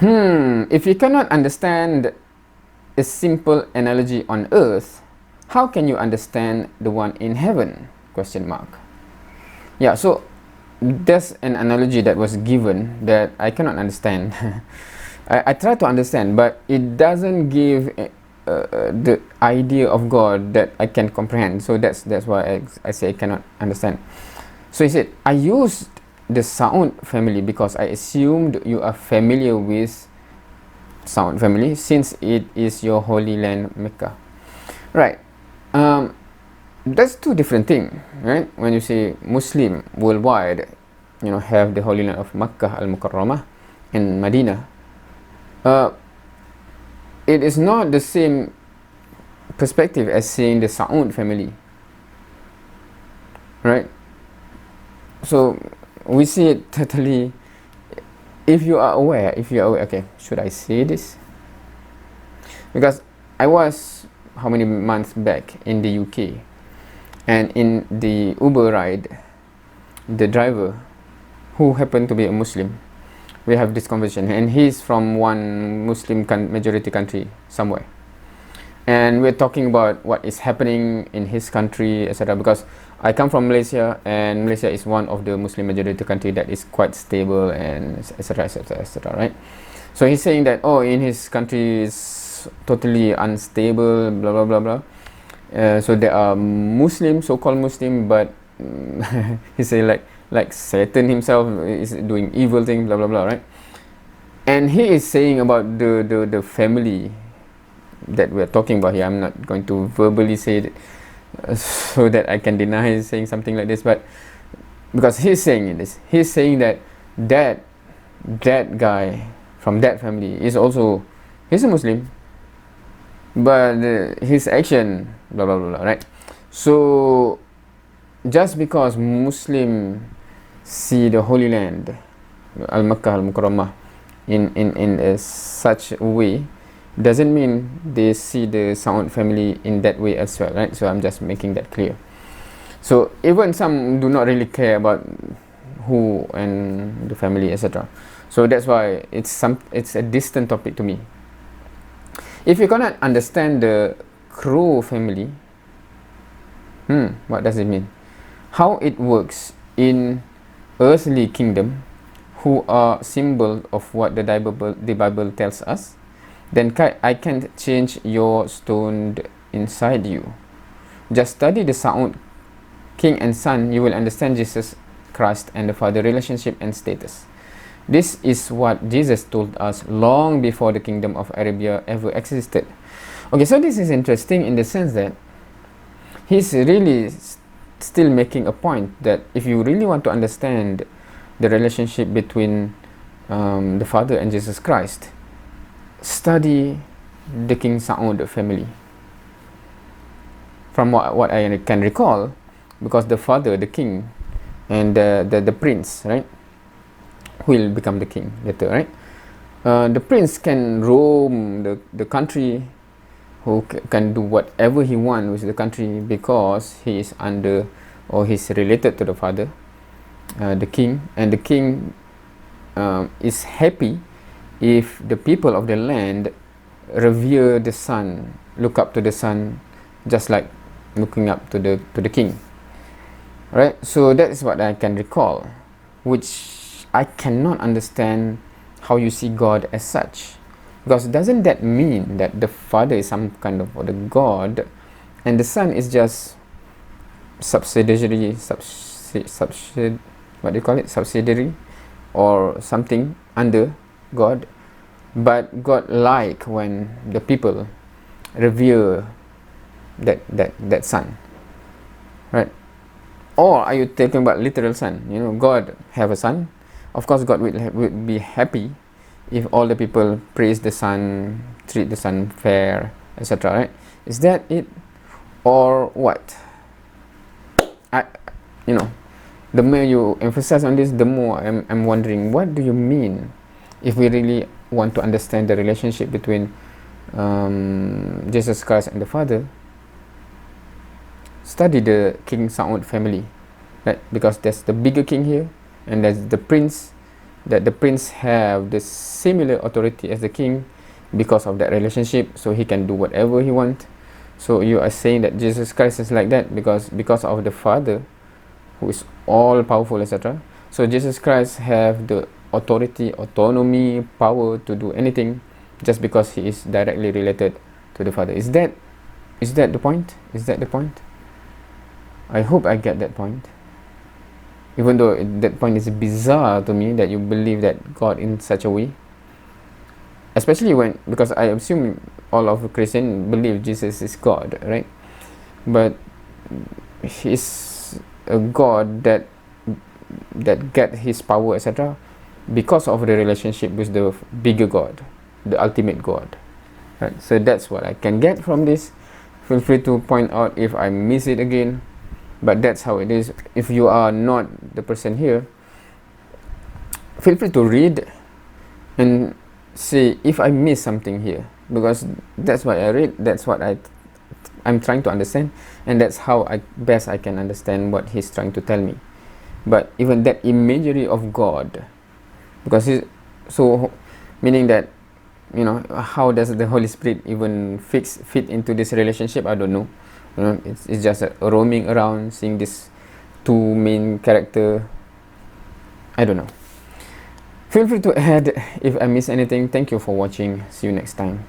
If you cannot understand a simple analogy on earth, how can you understand the one in heaven? Question mark. Yeah, so there's an analogy that was given that I cannot understand. I try to understand, but it doesn't give the idea of God that I can comprehend. So that's why I say I cannot understand. So he said, I used the Saud family because I assumed you are familiar with Saud family since it is your holy land, Mecca. Right. That's two different things, right? When you say Muslim worldwide, have the holy land of Makkah al-Mukarramah and Medina, it is not the same perspective as saying the Saud family, right? So we see it totally. If you are aware, okay, should I say this? Because I was how many months back in the UK, and in the Uber ride, the driver, who happened to be a Muslim, we have this conversation, and he's from one Muslim majority country somewhere, and we're talking about what is happening in his country, etc. Because I come from Malaysia, and Malaysia is one of the Muslim majority country that is quite stable, and etc, etc, etc, right? So he's saying that, in his country is totally unstable, blah blah blah blah. So there are Muslim, so-called Muslim, but he say like Satan himself is doing evil things, blah blah blah, right? And he is saying about the family that we're talking about here. I'm not going to verbally say it so that I can deny saying something like this, but because he's saying this, he's saying that guy from that family is also, he's a Muslim, but his action, blah blah blah, right? So just because Muslim see the Holy Land, Al-Makkah Al-Mukarramah, in such a way, doesn't mean they see the Saud family in that way as well, right? So I'm just making that clear. So even some do not really care about who and the family, etc. So that's why it's a distant topic to me. If you cannot understand the Crow family, what does it mean? How it works in earthly kingdom, who are symbol of what the Bible tells us, then I can't change your stone inside you. Just study the Saud, king and son, you will understand Jesus Christ and the Father relationship and status. This is what Jesus told us long before the kingdom of Arabia ever existed. Okay, so this is interesting in the sense that he's really still making a point that if you really want to understand the relationship between the Father and Jesus Christ, study the King Saud family. From what I can recall, because the father, the king, and the prince, right, will become the king later, right? The prince can roam the country, who can do whatever he wants with the country because he is under, or he's related to the father, the king, and the king is happy if the people of the land revere the son, look up to the son, just like looking up to the king, right? So that is what I can recall, which I cannot understand how you see God as such, because doesn't that mean that the father is some kind of the God and the son is just subsidiary, what do you call it, subsidiary or something under God, but God like when the people revere that son, right? Or are you talking about literal son? God have a son. Of course God would be happy if all the people praise the son, treat the son fair, etc., right? Is that it, or what? The more you emphasize on this, the more I'm wondering, what do you mean if we really want to understand the relationship between Jesus Christ and the Father? Study the King Saud family, right? Because there's the bigger king here, and there's the prince, that the prince have the similar authority as the king because of that relationship, so he can do whatever he want. So you are saying that Jesus Christ is like that because of the Father who is all powerful, etc. So Jesus Christ have the authority, autonomy, power to do anything just because he is directly related to the Father. Is that the point? Is that the point? I hope I get that point. Even though that point is bizarre to me that you believe that God in such a way. Especially when, because I assume all of Christians believe Jesus is God, right? But he's a God that get his power, etc. because of the relationship with the bigger God, the ultimate God. Right? So that's what I can get from this. Feel free to point out if I miss it again. But that's how it is. If you are not the person here, feel free to read and see if I miss something here, because that's what I read, that's what I'm trying to understand, and that's how best I can understand what he's trying to tell me. But even that imagery of God, because so meaning that, you know, how does the Holy Spirit even fit into this relationship? I don't know. You know, it's just roaming around, seeing this two main character. I don't know. Feel free to add if I miss anything. Thank you for watching. See you next time.